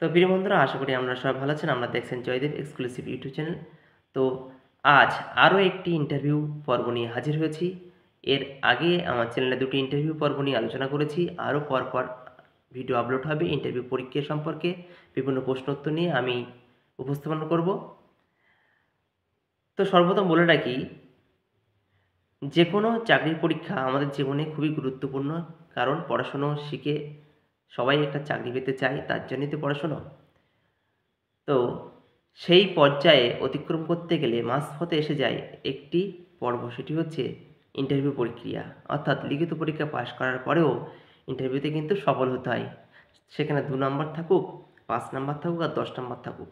তো প্রিয় বন্ধুরা, আশা করি আপনারা সবাই ভালো আছেন। আপনারা দেখছেন জয়দেব এক্সক্লুসিভ ইউটিউব চ্যানেল। তো আজ আরও একটি ইন্টারভিউ পর্ব নিয়ে হাজির হয়েছি। এর আগে আমার চ্যানেলে দুটি ইন্টারভিউ পর্ব নিয়ে আলোচনা করেছি। আরও পরপর ভিডিও আপলোড হবে ইন্টারভিউ পরীক্ষা সম্পর্কে। বিভিন্ন প্রশ্ন উত্তর নিয়ে আমি উপস্থাপন করব। তো সর্বপ্রথম বলে রাখি, যে কোনো চাকরির পরীক্ষা আমাদের জীবনে খুবই গুরুত্বপূর্ণ। কারণ পড়াশুনো শিখে সবাই একটা চাকরি পেতে চায়, তার জন্যই তো পড়াশুনো। তো সেই পর্যায়ে অতিক্রম করতে গেলে মাঝপথে এসে যায় একটি পর্ব, সেটি হচ্ছে ইন্টারভিউ প্রক্রিয়া। অর্থাৎ লিখিত পরীক্ষা পাশ করার পরেও ইন্টারভিউতে কিন্তু সফল হতে হয়। সেখানে ২ নাম্বার থাকুক, ৫ নাম্বার থাকুক আর ১০ নাম্বার থাকুক।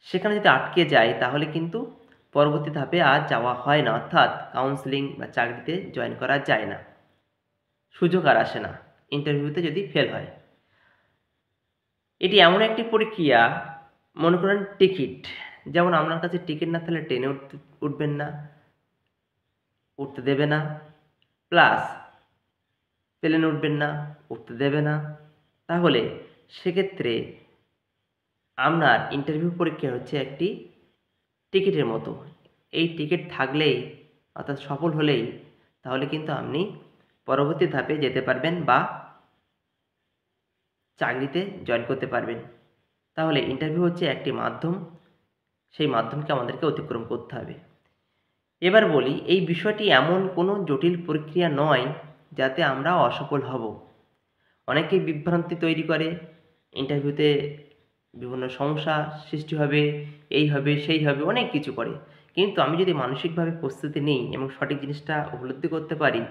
সেখানে যদি আটকে যায় তাহলে কিন্তু পরবর্তী ধাপে আর যাওয়া হয় না, অর্থাৎ কাউন্সেলিং বা চাকরিতে জয়েন করা যায় না। সুযোগ আর আসে না ইন্টারভিউতে যদি ফেল হয়। এটি এমন একটি প্রক্রিয়া, মনে করেন টিকিট। যেমন আপনার কাছে টিকিট না থাকলে ট্রেনে উঠবেন না, উঠতে দেবে না। প্লাস প্লেনে উঠবেন না, উঠতে দেবে না। তাহলে সেক্ষেত্রে আপনার ইন্টারভিউ পরীক্ষা হচ্ছে একটি টিকিটের মতো। এই টিকিট থাকলেই, অর্থাৎ সফল হলেই, তাহলে কিন্তু আপনি পরবর্তী ধাপে যেতে পারবেন বা চাকরিতে জয়েন করতে পারবেন। তাহলে ইন্টারভিউ হচ্ছে একটি মাধ্যম, সেই মাধ্যমকে আমাদেরকে অতিক্রম করতে হবে। এবার বলি, এই বিষয়টি এমন কোনো জটিল প্রক্রিয়া নয় যাতে আমরা অসফল হব। অনেকেই বিভ্রান্তি তৈরি করে, ইন্টারভিউতে বিভিন্ন সমস্যা সৃষ্টি হবে, এই হবে সেই হবে, অনেক কিছু করে। কিন্তু আমি যদি মানসিকভাবে প্রস্তুতি নিই এবং সঠিক জিনিসটা উপলব্ধি করতে পারি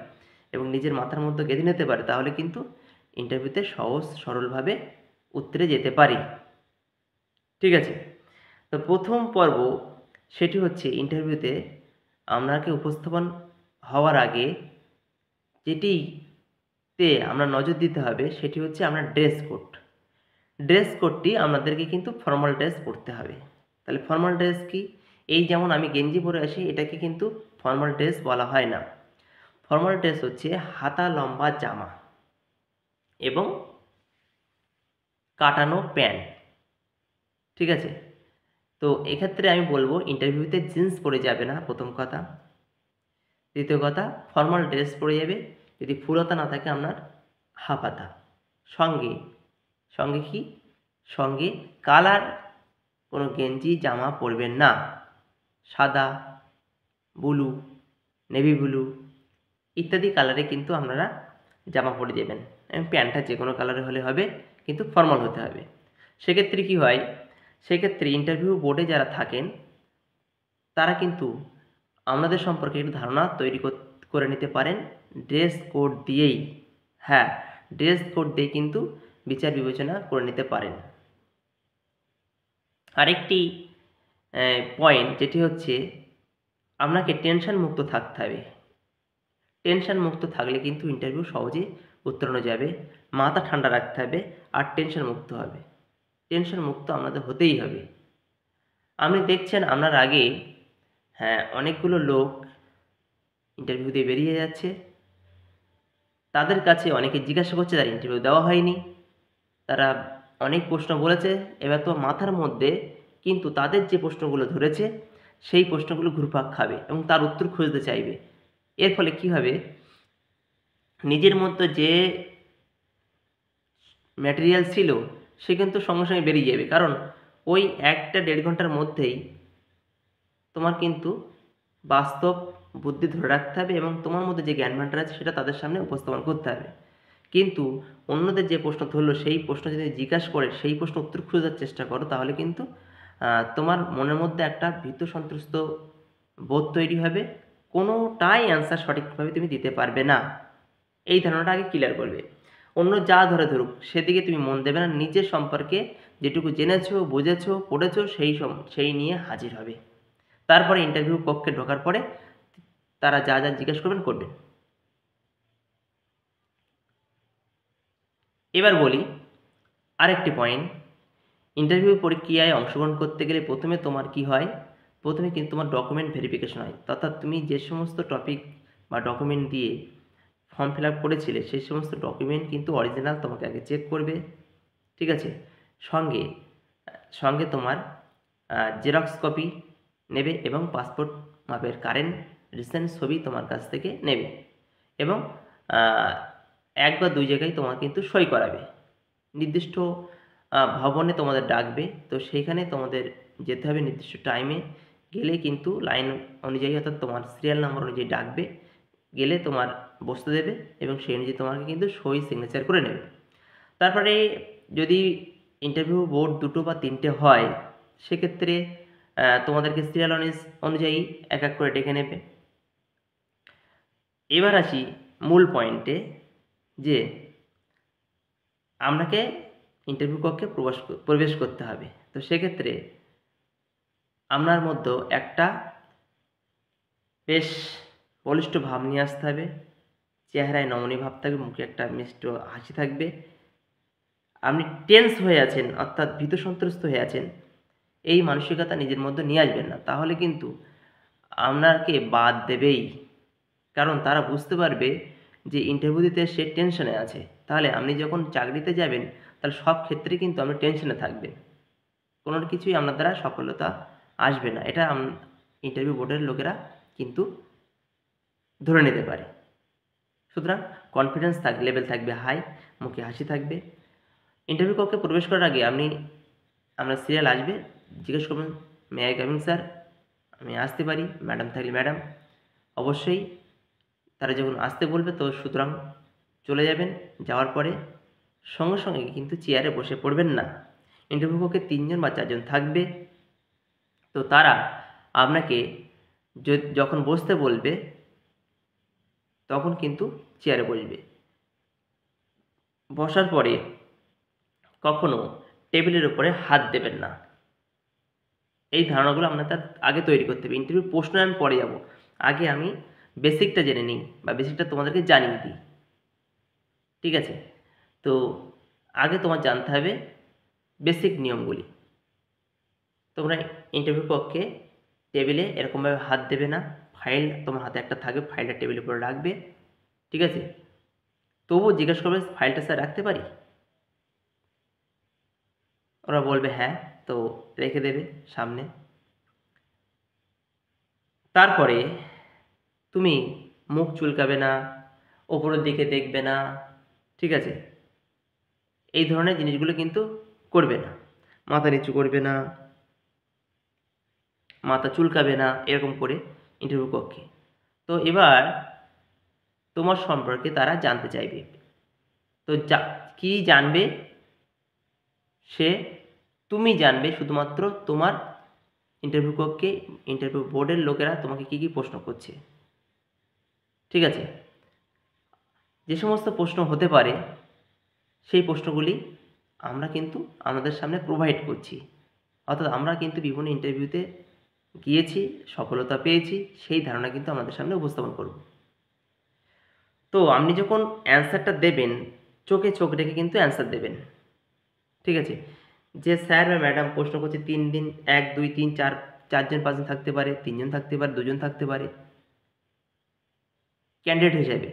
এবং নিজের মাথার মধ্যে গেঁথে নিতে পারি, তাহলে কিন্তু ইন্টারভিউতে সহজ সরলভাবে উতরে যেতে পারি। ঠিক আছে? তো প্রথম পর্ব, সেটি হচ্ছে ইন্টারভিউতে আপনাকে উপস্থাপন হওয়ার আগে যেটিতে আমরা নজর দিতে হবে সেটি হচ্ছে আপনার ড্রেস কোড। ড্রেস কোডটি আপনাদেরকে কিন্তু ফর্মাল ড্রেস পরতে হবে। তাহলে ফর্মাল ড্রেস কি? এই যেমন আমি গেঞ্জি পরে আসি, এটাকে কিন্তু ফর্মাল ড্রেস বলা হয় না। ফর্মাল ড্রেস হচ্ছে হাতা লম্বা জামা এবং কাটানো প্যান্ট। ঠিক আছে? তো এক্ষেত্রে আমি বলবো ইন্টারভিউতে জিন্স পরে যাবে না, প্রথম কথা। দ্বিতীয় কথা, ফর্মাল ড্রেস পরে যাবে। যদি ফুল হাতা না থাকে আপনার, হাফ হাতা। সঙ্গে সঙ্গে কি? সঙ্গে কালার কোনো গেঞ্জি জামা পরবেন না। সাদা, ব্লু, নেভি ব্লু ইত্যাদি কালারে কিন্তু আপনারা জামা পরে যাবেন এবং প্যান্টটা যে কোনো কালারে হলে হবে, কিন্তু ফর্মাল হতে হবে। সেক্ষেত্রে কি হয়? সেক্ষেত্রে ইন্টারভিউ বোর্ডে যারা থাকেন তারা কিন্তু আপনাদের সম্পর্কে একটু ধারণা তৈরি করে নিতে পারেন ড্রেস কোড দিয়েই। হ্যাঁ, ড্রেস কোড দিয়ে কিন্তু বিচার বিবেচনা করে নিতে পারেন। আরেকটি পয়েন্ট, যেটি হচ্ছে আপনাকে টেনশন মুক্ত থাকতে হবে। টেনশন মুক্ত থাকলে কিন্তু ইন্টারভিউ সহজেই উত্তরণ যাবে। মাথা ঠান্ডা রাখতে হবে আর টেনশন মুক্ত হবে। টেনশন মুক্ত আপনাদের হতেই হবে। আপনি দেখছেন আপনার আগে, হ্যাঁ, অনেকগুলো লোক ইন্টারভিউ দিয়ে বেরিয়ে যাচ্ছে। তাদের কাছে অনেকে জিজ্ঞাসা করছে, তার ইন্টারভিউ দেওয়া হয়নি। তারা অনেক প্রশ্ন বলেছে। এবার তো মাথার মধ্যে কিন্তু তাদের যে প্রশ্নগুলো ধরেছে সেই প্রশ্নগুলো ঘুরপাক খাবে এবং তার উত্তর খুঁজতে চাইবে। এর ফলে কি হবে? নিজের মধ্যে যে ম্যাটেরিয়াল ছিল সে কিন্তু সঙ্গে সঙ্গে বেরিয়ে যাবে। কারণ ওই ১-১.৫ ঘন্টার মধ্যেই তোমার কিন্তু বাস্তব বুদ্ধি ধরে রাখতে হবে এবং তোমার মধ্যে যে জ্ঞান ভাণ্ডার আছে সেটা তাদের সামনে উপস্থাপন করতে হবে। কিন্তু অন্যদের যে প্রশ্ন ধরলো সেই প্রশ্ন যদি জিজ্ঞাসা করে সেই প্রশ্ন উত্তর খোঁজার চেষ্টা করো, তাহলে কিন্তু তোমার মনের মধ্যে একটা ভীত সন্ত্রস্ত বোধ তৈরি হবে। কোনোটাই অ্যান্সার সঠিকভাবে তুমি দিতে পারবে না। এই ধারণাটা আগে ক্লিয়ার করবে। অন্য যা ধরে ধরুক সেদিকে তুমি মন দেবে না। নিজের সম্পর্কে যেটুকু জেনেছো, বুঝেছো, পড়েছো সেই নিয়ে হাজির হবে। তারপরে ইন্টারভিউ কক্ষে ঢোকার পরে তারা যা যা জিজ্ঞেস করবেন করবেন। এবার বলি আরেকটি পয়েন্ট, ইন্টারভিউ প্রক্রিয়ায় অংশগ্রহণ করতে গেলে প্রথমে তোমার কি হয়? প্রথমে কিন্তু তোমার ডকুমেন্ট ভেরিফিকেশন হয়। অর্থাৎ তুমি যে সমস্ত টপিক বা ডকুমেন্ট দিয়ে ফর্ম ফিল আপ করেছিলে সেই সমস্ত ডকুমেন্ট কিন্তু অরিজিনাল তোমাকে আগে চেক করবে। ঠিক আছে? সঙ্গে সঙ্গে তোমার জেরক্স কপি নেবে এবং পাসপোর্ট মাপের কারেন্ট রিসেন্ট ছবি তোমার কাছ থেকে নেবে এবং এক বা দুই জায়গায় তোমার কিন্তু সই করাবে। নির্দিষ্ট ভবনে তোমাদের ডাকবে, তো সেইখানে তোমাদের যেতে হবে নির্দিষ্ট টাইমে। গেলে কিন্তু লাইন অনুযায়ী অর্থাৎ তোমার সিরিয়াল নাম্বার অনুযায়ী ডাকবে, গেলে তোমার বসতে দেবে এবং সেই অনুযায়ী তোমাকে কিন্তু সই সিগনেচার করে নেবে। তারপরে যদি ইন্টারভিউ বোর্ড 2টো বা 3টে হয়, সেক্ষেত্রে তোমাদেরকে সিরিয়াল অনুযায়ী এক এক করে ডেকে নেবে। এবার আসি মূল পয়েন্টে, যে আপনাকে ইন্টারভিউ কক্ষে প্রবেশ করতে হবে। তো সেক্ষেত্রে আপনার মধ্যে একটা বেশ বলিষ্ঠ ভাব নিয়ে আসতে হবে, চেহারায় নমনীয় ভাব থাকবে, মুখে একটা মিষ্ট হাসি থাকবে। আপনি টেন্স হয়ে আছেন অর্থাৎ ভীত সন্ত্রস্ত হয়ে আছেন, এই মানসিকতা নিজের মধ্যে নিয়ে আসবেন না, তাহলে কিন্তু আপনাকে বাদ দেবেই। কারণ তারা বুঝতে পারবে যে ইন্টারভিউ দিতে সে টেনশনে আছে, তাহলে আপনি যখন চাকরিতে যাবেন তাহলে সব ক্ষেত্রে কিন্তু আপনি টেনশনে থাকবেন, কোনো কিছুই আপনার দ্বারা সফলতা আসবে না। এটা ইন্টারভিউ বোর্ডের লোকেরা কিন্তু ধরে নিতে পারে। সুতরাং কনফিডেন্স লেভেল থাকবে হাই, মুখে হাসি থাকবে। ইন্টারভিউ কক্ষে প্রবেশ করার আগে আপনার সিরিয়াল আসবে, জিজ্ঞেস করবেন মে আই কামিং স্যার, আমি আসতে পারি? ম্যাডাম থাকলে ম্যাডাম, অবশ্যই তারা যখন আসতে বলবে তো সুতরাং চলে যাবেন। যাওয়ার পরে সঙ্গে সঙ্গে কিন্তু চেয়ারে বসে পড়বেন না। ইন্টারভিউ কক্ষে 3জন বা 4জন থাকবে, তো তারা আপনাকে যখন বসতে বলবে তখন কিন্তু চেয়ারে বসবে। বসার পরে কখনো টেবিলের উপরে হাত দেবেন না। এই ধারণাগুলো আপনার আগে তৈরি করতে হবে। ইন্টারভিউ প্রশ্ন আমি পরে যাব, আগে আমি বেসিকটা জেনে নিই বা বেসিকটা তোমাদেরকে জানিয়ে দিই, ঠিক আছে? তো আগে তোমার জানতে হবে বেসিক নিয়মগুলি। তোমরা ইন্টারভিউ কক্ষে টেবিলে এরকমভাবে হাত দেবে না, ফাইল তোমার হাতে একটা থাকবে, ফাইলটা টেবিলের উপরে রাখবে, ঠিক আছে? তবুও জিজ্ঞেস করবে ফাইলটা স্যার রাখতে পারি? ওরা বলবে হ্যাঁ, তো রেখে দেবে সামনে। তারপরে তুমি মুখ চুলকাবে না, ওপরের দিকে দেখবে না, ঠিক আছে? এই ধরনের জিনিসগুলো কিন্তু করবে না। মাথা নিচু করবে না, মাথা চুলকাবে না, এরকম করে ইন্টারভিউ কক্ষে। তো এবার তোমার সম্পর্কে তারা জানতে চাইবে। তো কি জানবে সে? তুমি জানবে শুধুমাত্র তোমার ইন্টারভিউ কক্ষে ইন্টারভিউ বোর্ডের লোকেরা তোমাকে কি কি প্রশ্ন করছে, ঠিক আছে? যে সমস্ত প্রশ্ন হতে পারে সেই প্রশ্নগুলি আমরা কিন্তু আমাদের সামনে প্রোভাইড করছি, অর্থাৎ আমরা কিন্তু বিভিন্ন ইন্টারভিউতে গিয়েছি, সফলতা পেয়েছি, সেই ধারণা কিন্তু আমাদের সামনে উপস্থাপন করব। তো আপনি যখন অ্যান্সারটা দেবেন, চোখে চোখ রেখে কিন্তু অ্যান্সার দেবেন, ঠিক আছে? যে স্যার বা ম্যাডাম প্রশ্ন করছে 3 দিন, 1 2 3 4, 4জন 5জন থাকতে পারে, 3জন থাকতে পারে, 2জন থাকতে পারে ক্যান্ডিডেট হিসেবে।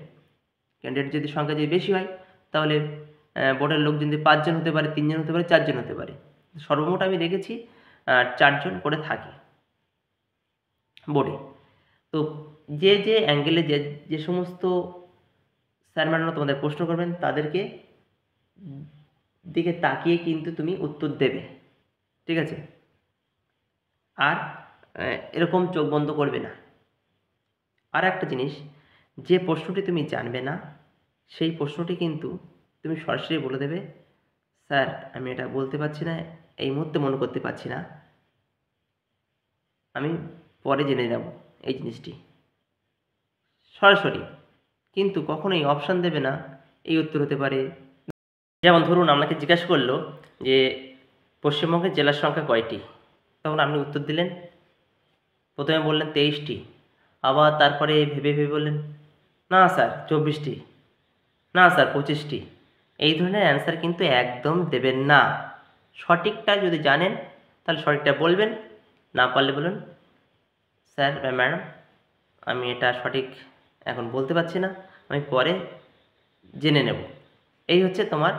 ক্যান্ডিডেট যদি সংখ্যা যদি বেশি হয় তাহলে বোর্ডের লোক যদি 5জন হতে পারে, 3জন হতে পারে, 4জন হতে পারে। সর্বমোট আমি দেখেছি 4জন করে থাকে বোর্ডে। তো যে অ্যাঙ্গেলে যে সমস্ত স্যার ম্যাডামরা তোমাদের প্রশ্ন করবেন তাদেরকে দিকে তাকিয়ে কিন্তু তুমি উত্তর দেবে, ঠিক আছে? আর এরকম চোখ বন্ধ করবে না। আর একটা জিনিস, যে প্রশ্নটি তুমি জানবে না সেই প্রশ্নটি কিন্তু তুমি সরাসরি বলে দেবে, স্যার আমি এটা বলতে পারছি না, এই মুহূর্তে মনে করতে পারছি না, আমি পরে জেনে নেব এই জিনিসটি, সরাসরি। কিন্তু কখনোই অপশান দেবে না এই উত্তর হতে পারে। যেমন ধরুন আপনাকে জিজ্ঞাসা করলো যে পশ্চিমবঙ্গের জেলার সংখ্যা কয়টি, তখন আপনি উত্তর দিলেন, প্রথমে বললেন 23টি, আবার তারপরে ভেবে ভেবে বললেন না স্যার 24টি, না স্যার 25টি। এই ধরনের অ্যান্সার কিন্তু একদম দেবেন না। সঠিকটা যদি জানেন তাহলে সঠিকটা বলবেন, না পারলে বলুন স্যার বা ম্যাডাম আমি এটা সঠিক এখন বলতে পারছি না, আমি পরে জেনে নেব। এই হচ্ছে তোমার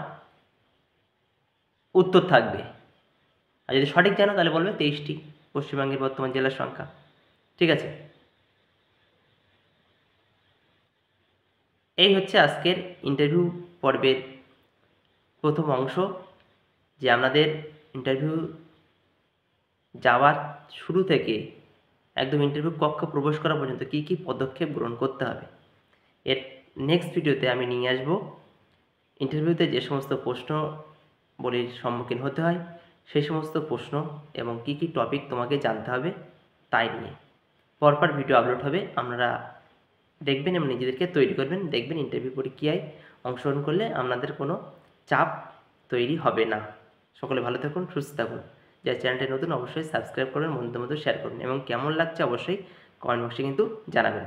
উত্তর থাকবে। আর যদি সঠিক জানো তাহলে বলবে 23টি পশ্চিমবঙ্গের বর্তমান জেলার সংখ্যা। ঠিক আছে, এই হচ্ছে আজকের ইন্টারভিউ পর্বের প্রথম অংশ, যে আপনাদের ইন্টারভিউ যাওয়ার শুরু থেকে একদম ইন্টারভিউ কক্ষ প্রবেশ করা পর্যন্ত কী কী পদক্ষেপ গ্রহণ করতে হবে। এর নেক্সট ভিডিওতে আমি নিয়ে আসব ইন্টারভিউতে যে সমস্ত প্রশ্নবলীর সম্মুখীন হতে হয় সেই সমস্ত প্রশ্ন এবং কী কী টপিক তোমাকে জানতে হবে তাই নিয়ে পরপর ভিডিও আপলোড হবে। আপনারা দেখবেন এবং নিজেদেরকে তৈরি করবেন। দেখবেন ইন্টারভিউ প্রক্রিয়ায় অংশগ্রহণ করলে আপনাদের কোনো চাপ তৈরি হবে না। সকলে ভালো থাকুন, সুস্থ থাকুন। যারা চ্যানেলটি নতুন অবশ্যই সাবস্ক্রাইব করবেন, বন্ধুদের মধ্যে শেয়ার করবেন এবং কেমন লাগছে অবশ্যই কমেন্ট বক্সে কিন্তু জানাবেন।